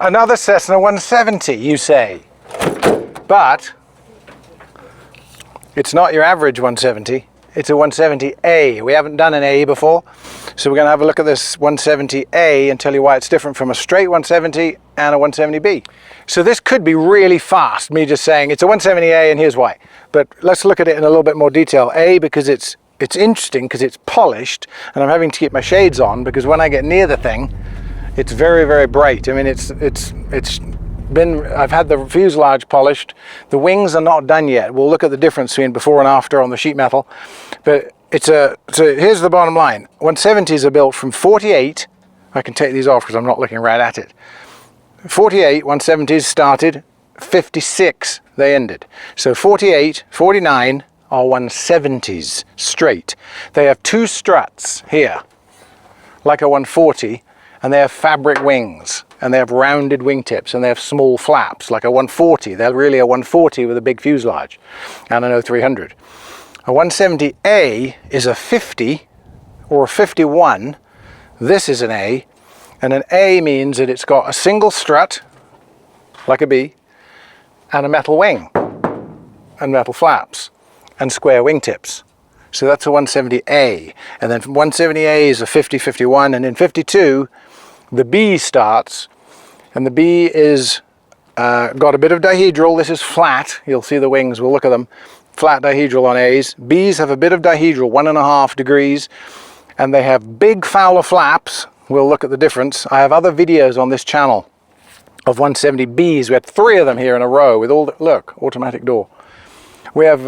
Another Cessna 170, you say. But it's not your average 170. It's a 170A. We haven't done an A before, so we're going to have a look at this 170A and tell you why it's different from a straight 170 and a 170B. So this could be really fast, me just saying it's a 170A and here's why. But let's look at it in a little bit more detail. A, because it's interesting because it's polished, and I'm having to keep my shades on because when I get near the thing, it's very, very bright. I mean, I've had the fuselage polished. The wings are not done yet. We'll look at the difference between before and after on the sheet metal. But so here's the bottom line. 170s are built from 48. I can take these off because I'm not looking right at it. 48 170s started, 56 they ended. So 48, 49 are 170s straight. They have two struts here, like a 140, and they have fabric wings. And they have rounded wingtips, and they have small flaps, like a 140. They're really a 140 with a big fuselage, and an 0300. A 170A is a 50 or a 51. This is an A, and an A means that it's got a single strut, like a B, and a metal wing, and metal flaps, and square wingtips. So that's a 170A. And then 170A is a 50, 51, and in 52, the B starts, and the B is got a bit of dihedral. This is flat. You'll see the wings. We'll look at them. Flat dihedral on A's. B's have a bit of dihedral, 1.5 degrees, and they have big Fowler flaps. We'll look at the difference. I have other videos on this channel of 170Bs. We had 3 of them here in a row with all the, look, automatic door. We have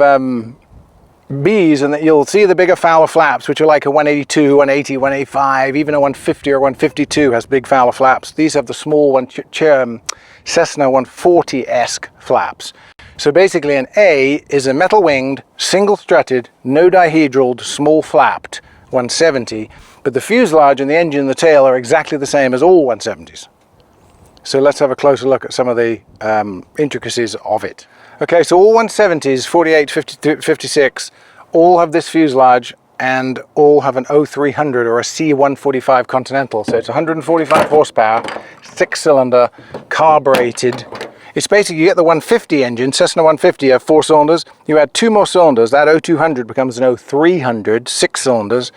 B's, and you'll see the bigger Fowler flaps, which are like a 182, 180, 185, even a 150 or 152 has big Fowler flaps. These have the small one, Cessna 140-esque flaps. So basically an A is a metal-winged, single-strutted, no dihedraled, small flapped 170, but the fuselage and the engine and the tail are exactly the same as all 170s. So let's have a closer look at some of the intricacies of it. Okay, so all 170s, 48, 52, 56, all have this fuselage and all have an 0300 or a C145 Continental. So it's 145 horsepower, 6-cylinder, carbureted. It's basically, you get the 150 engine, Cessna 150, you have 4 cylinders. You add 2 more cylinders, that 0200 becomes an 0300, 6 cylinders,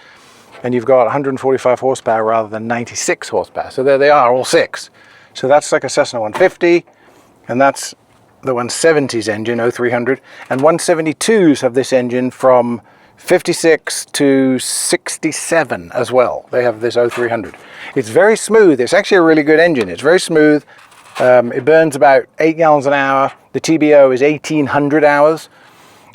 and you've got 145 horsepower rather than 96 horsepower. So there they are, all 6. So that's like a Cessna 150, and that's the 170s engine, 0300, and 172s have this engine from 56 to 67 as well. They have this 0300. It's very smooth. It's actually a really good engine. It's very smooth. It burns about 8 gallons an hour. The TBO is 1800 hours,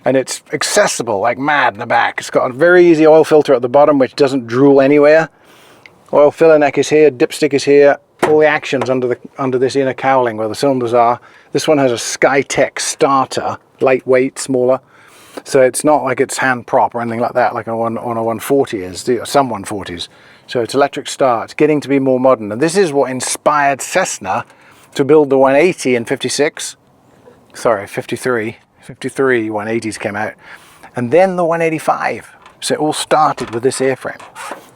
and it's accessible like mad in the back. It's got a very easy oil filter at the bottom, which doesn't drool anywhere. Oil filler neck is here, dipstick is here. All the actions under this inner cowling where the cylinders are. This one has a Skytech starter, lightweight, smaller. So it's not like it's hand prop or anything like that, like on a 140 is, some 140s. So it's electric start. It's getting to be more modern. And this is what inspired Cessna to build the 180 in 56. Sorry, 53. 53 180s came out. And then the 185. So it all started with this airframe.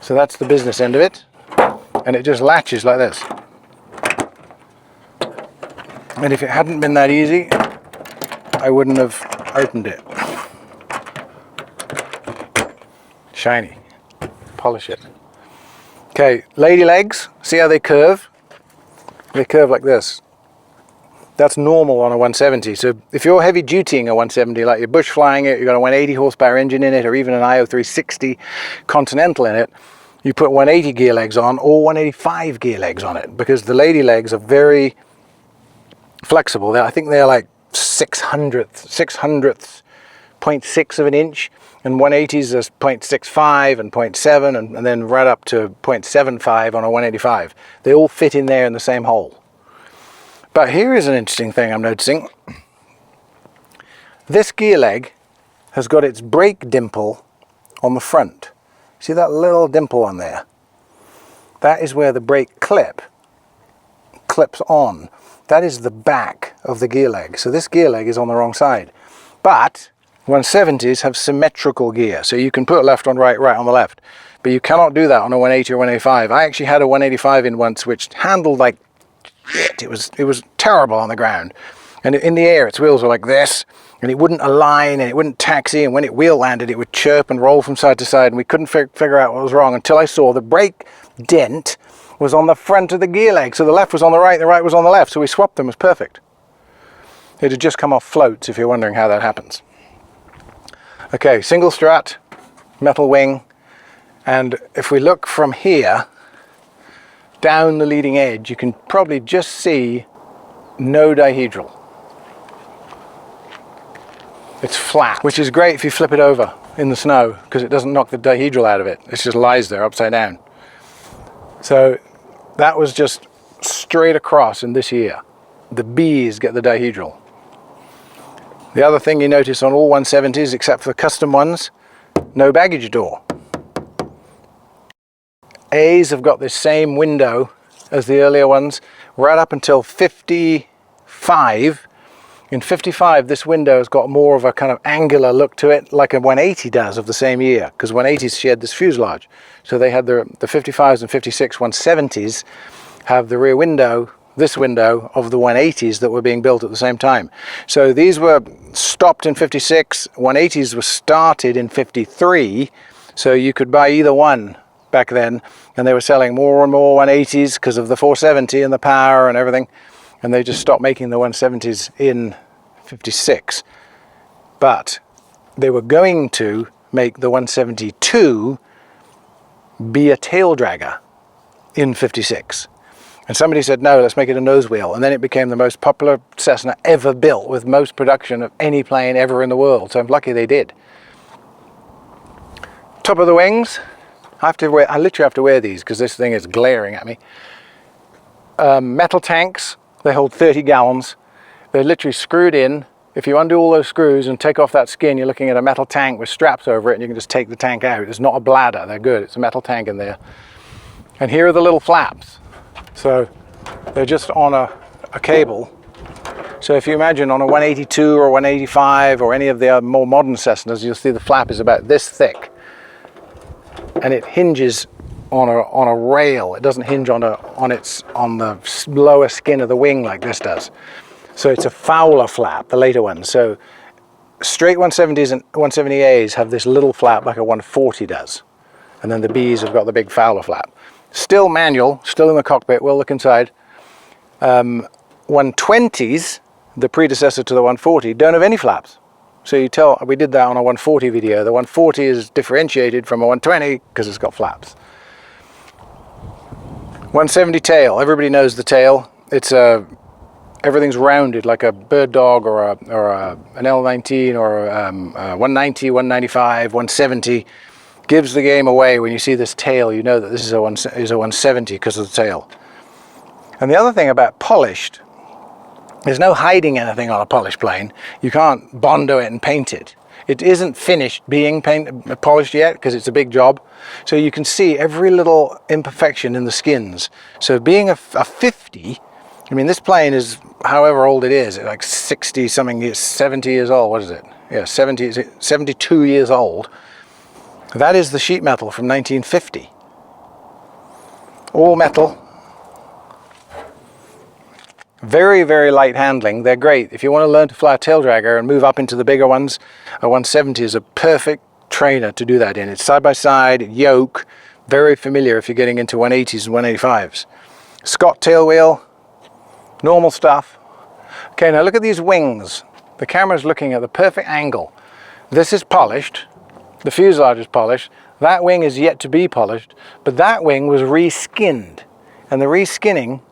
So that's the business end of it. And it just latches like this. And if it hadn't been that easy, I wouldn't have opened it. Shiny. Polish it. Okay, lady legs, see how they curve? They curve like this. That's normal on a 170. So if you're heavy dutying a 170, like you're bush flying it, you've got a 180 horsepower engine in it, or even an IO360 Continental in it, you put 180 gear legs on or 185 gear legs on it, because the lady legs are very flexible. I think they're like 600ths, 0.6 of an inch, and 180s is 0.65 and 0.7, and then right up to 0.75 on a 185. They all fit in there in the same hole. But here is an interesting thing I'm noticing. This gear leg has got its brake dimple on the front. See that little dimple on there? That is where the brake clips on. That is the back of the gear leg. So this gear leg is on the wrong side. But 170s have symmetrical gear. So you can put left on right, right on the left. But you cannot do that on a 180 or 185. I actually had a 185 in once which handled like shit. It was terrible on the ground. And in the air, its wheels were like this, and it wouldn't align, and it wouldn't taxi, and when it wheel landed, it would chirp and roll from side to side, and we couldn't figure out what was wrong until I saw the brake dent was on the front of the gear leg. So the left was on the right was on the left, so we swapped them. It was perfect. It had just come off floats, if you're wondering how that happens. Okay, single strut, metal wing, and if we look from here down the leading edge, you can probably just see no dihedral. It's flat, which is great if you flip it over in the snow, because it doesn't knock the dihedral out of it. It just lies there upside down. So that was just straight across in this year. The B's get the dihedral. The other thing you notice on all 170s, except for the custom ones, no baggage door. A's have got this same window as the earlier ones, right up until 55. In 55, this window has got more of a kind of angular look to it, like a 180 does of the same year, because 180s shared this fuselage. So they had the 55s and 56 170s have the rear window, this window of the 180s that were being built at the same time. So these were stopped in 56, 180s were started in 53, so you could buy either one back then, and they were selling more and more 180s because of the 470 and the power and everything, and they just stopped making the 170s in 56. But they were going to make the 172 be a tail dragger in 56. And somebody said, no, let's make it a nose wheel. And then it became the most popular Cessna ever built, with most production of any plane ever in the world. So I'm lucky they did. Top of the wings, I literally have to wear these because this thing is glaring at me. Metal tanks, they hold 30 gallons. They're literally screwed in. If you undo all those screws and take off that skin, you're looking at a metal tank with straps over it, and you can just take the tank out. It's not a bladder, they're good. It's a metal tank in there. And here are the little flaps. So they're just on a cable. So if you imagine on a 182 or 185 or any of the more modern Cessnas, you'll see the flap is about this thick, and it hinges on a rail. It doesn't hinge on the lower skin of the wing like this does. So it's a Fowler flap, the later ones. So straight 170s and 170As have this little flap like a 140 does, and then the Bs have got the big Fowler flap. Still manual, still in the cockpit. We'll look inside. 120s, the predecessor to the 140, don't have any flaps. So you tell, we did that on a 140 video. The 140 is differentiated from a 120 because it's got flaps. 170 tail, everybody knows the tail. It's everything's rounded like a bird dog or an L19 or a 190, 195, 170. Gives the game away. When you see this tail, you know that this is a 170 because of the tail. And the other thing about polished, there's no hiding anything on a polished plane. You can't Bondo it and paint it. It isn't finished being polished yet because it's a big job. So you can see every little imperfection in the skins. So being a 50, I mean, this plane is however old it is, like 60 something years, 70 years old. What is it? Yeah, 72 years old. That is the sheet metal from 1950. All metal. Very, very light handling. They're great. If you want to learn to fly a tail dragger and move up into the bigger ones, a 170 is a perfect trainer to do that in. It's side by side, yoke, very familiar if you're getting into 180s and 185s. Scott tail wheel, normal stuff. Okay, now look at these wings. The camera's looking at the perfect angle. This is polished. The fuselage is polished. That wing is yet to be polished, but that wing was reskinned. And the reskinning,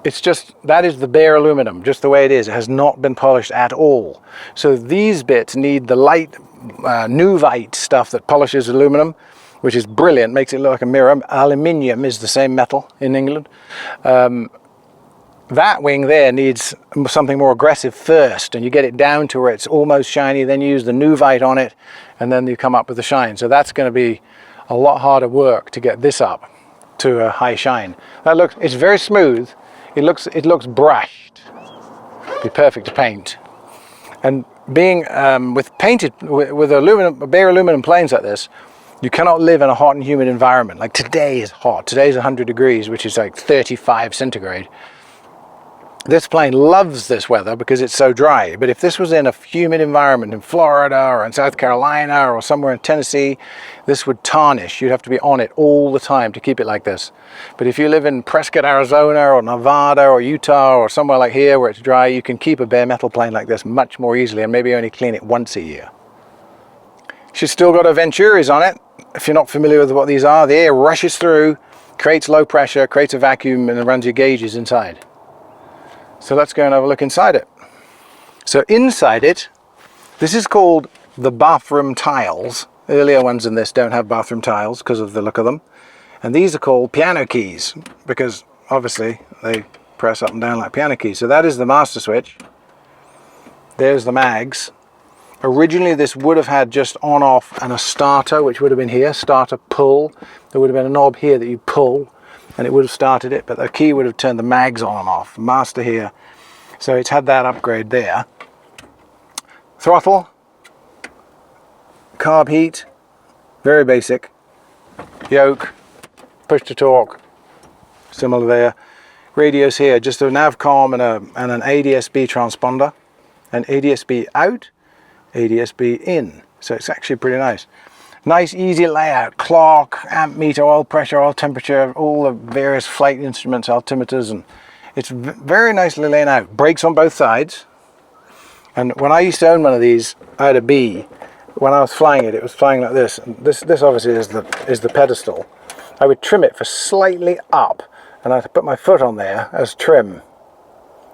it's just, that is the bare aluminum, just the way it is. It has not been polished at all. So these bits need the light Nuvite stuff that polishes aluminum, which is brilliant, makes it look like a mirror. Aluminium is the same metal in England. That wing there needs something more aggressive first, and you get it down to where it's almost shiny, then you use the Nuvite on it, and then you come up with the shine. So that's going to be a lot harder work to get this up to a high shine. That looks, it's very smooth. It looks brushed. Be perfect to paint. And being with aluminum, bare aluminum planes like this, you cannot live in a hot and humid environment. Like today is hot. Today's 100 degrees, which is like 35 centigrade. This plane loves this weather because it's so dry, but if this was in a humid environment in Florida or in South Carolina or somewhere in Tennessee, this would tarnish. You'd have to be on it all the time to keep it like this. But if you live in Prescott, Arizona or Nevada or Utah or somewhere like here where it's dry, you can keep a bare metal plane like this much more easily and maybe only clean it once a year. She's still got her Venturis on it. If you're not familiar with what these are, the air rushes through, creates low pressure, creates a vacuum, and it runs your gauges inside. So let's go and have a look inside it. So inside it, this is called the bathroom tiles. Earlier ones in this don't have bathroom tiles because of the look of them. And these are called piano keys because obviously they press up and down like piano keys. So that is the master switch. There's the mags. Originally this would have had just on off and a starter, which would have been here, starter pull. There would have been a knob here that you pull and it would have started it, but the key would have turned the mags on and off. Master here. So it's had that upgrade there. Throttle, carb heat, very basic. Yoke, push to torque, similar there. Radios here, just a navcom and an ADSB transponder. An ADSB out, ADSB in. So it's actually pretty nice. Nice easy layout, clock, amp meter, oil pressure, oil temperature, all the various flight instruments, altimeters, and it's very nicely laid out. Brakes on both sides. And when I used to own one of these, I had a B. When I was flying it, it was flying like this. And this obviously is the pedestal. I would trim it for slightly up, and I'd put my foot on there as trim.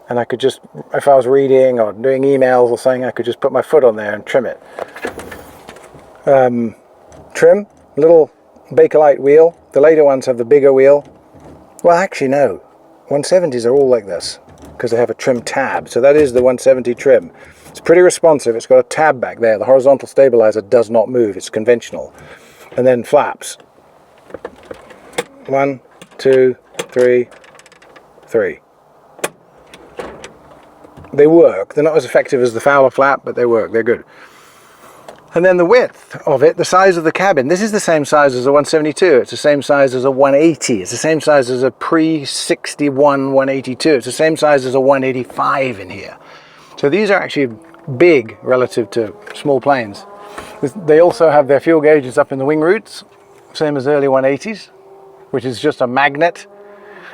And I could just, if I was reading or doing emails or something, I could just put my foot on there and trim it. Trim, little Bakelite wheel. The later ones have the bigger wheel. Well, actually no. 170s are all like this because they have a trim tab. So that is the 170 trim. It's pretty responsive. It's got a tab back there. The horizontal stabilizer does not move. It's conventional. And then flaps. 1, 2, 3, 3. They work. They're not as effective as the Fowler flap, but they work. They're good. And then the width of it, the size of the cabin. This is the same size as a 172. It's the same size as a 180. It's the same size as a pre-61 182. It's the same size as a 185 in here. So these are actually big relative to small planes. They also have their fuel gauges up in the wing roots, same as early 180s, which is just a magnet.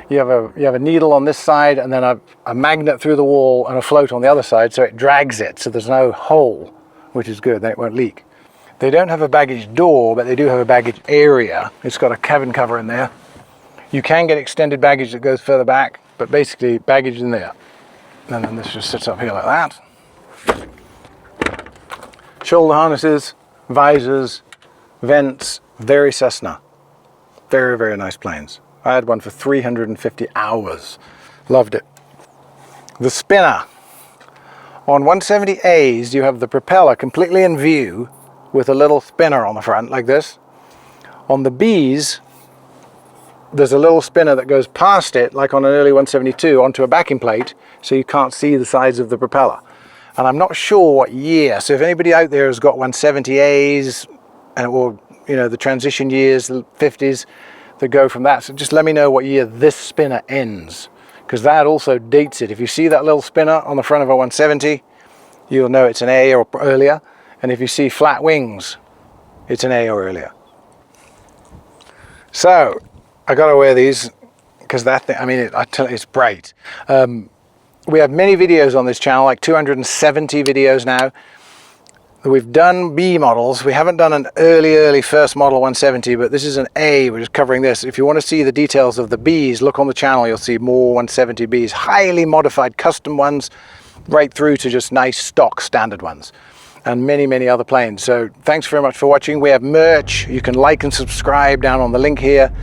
You have a needle on this side and then a magnet through the wall and a float on the other side, so it drags it, so there's no hole, which is good, then it won't leak. They don't have a baggage door, but they do have a baggage area. It's got a cabin cover in there. You can get extended baggage that goes further back, but basically baggage in there. And then this just sits up here like that. Shoulder harnesses, visors, vents, very Cessna. Very, very nice planes. I had one for 350 hours. Loved it. The spinner. On 170As, you have the propeller completely in view with a little spinner on the front like this. On the Bs, there's a little spinner that goes past it, like on an early 172, onto a backing plate, so you can't see the sides of the propeller. And I'm not sure what year, so if anybody out there has got 170As, or the transition years, the 50s, that go from that, so just let me know what year this spinner ends, because that also dates it. If you see that little spinner on the front of a 170, you'll know it's an A or earlier, and if you see flat wings, it's an A or earlier. So I gotta wear these because that thing, I tell you, it's bright. We have many videos on this channel, like 270 videos now. We've done B models. We haven't done an early first model 170, but this is an A. We're just covering this. If you want to see the details of the Bs, look on the channel. You'll see more 170 Bs, highly modified custom ones, right through to just nice stock standard ones, and many, many other planes. So thanks very much for watching. We have merch. You can like and subscribe down on the link here.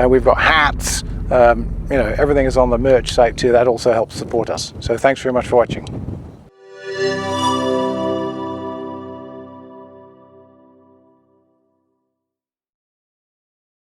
We've got hats. Everything is on the merch site too. That also helps support us. So thanks very much for watching.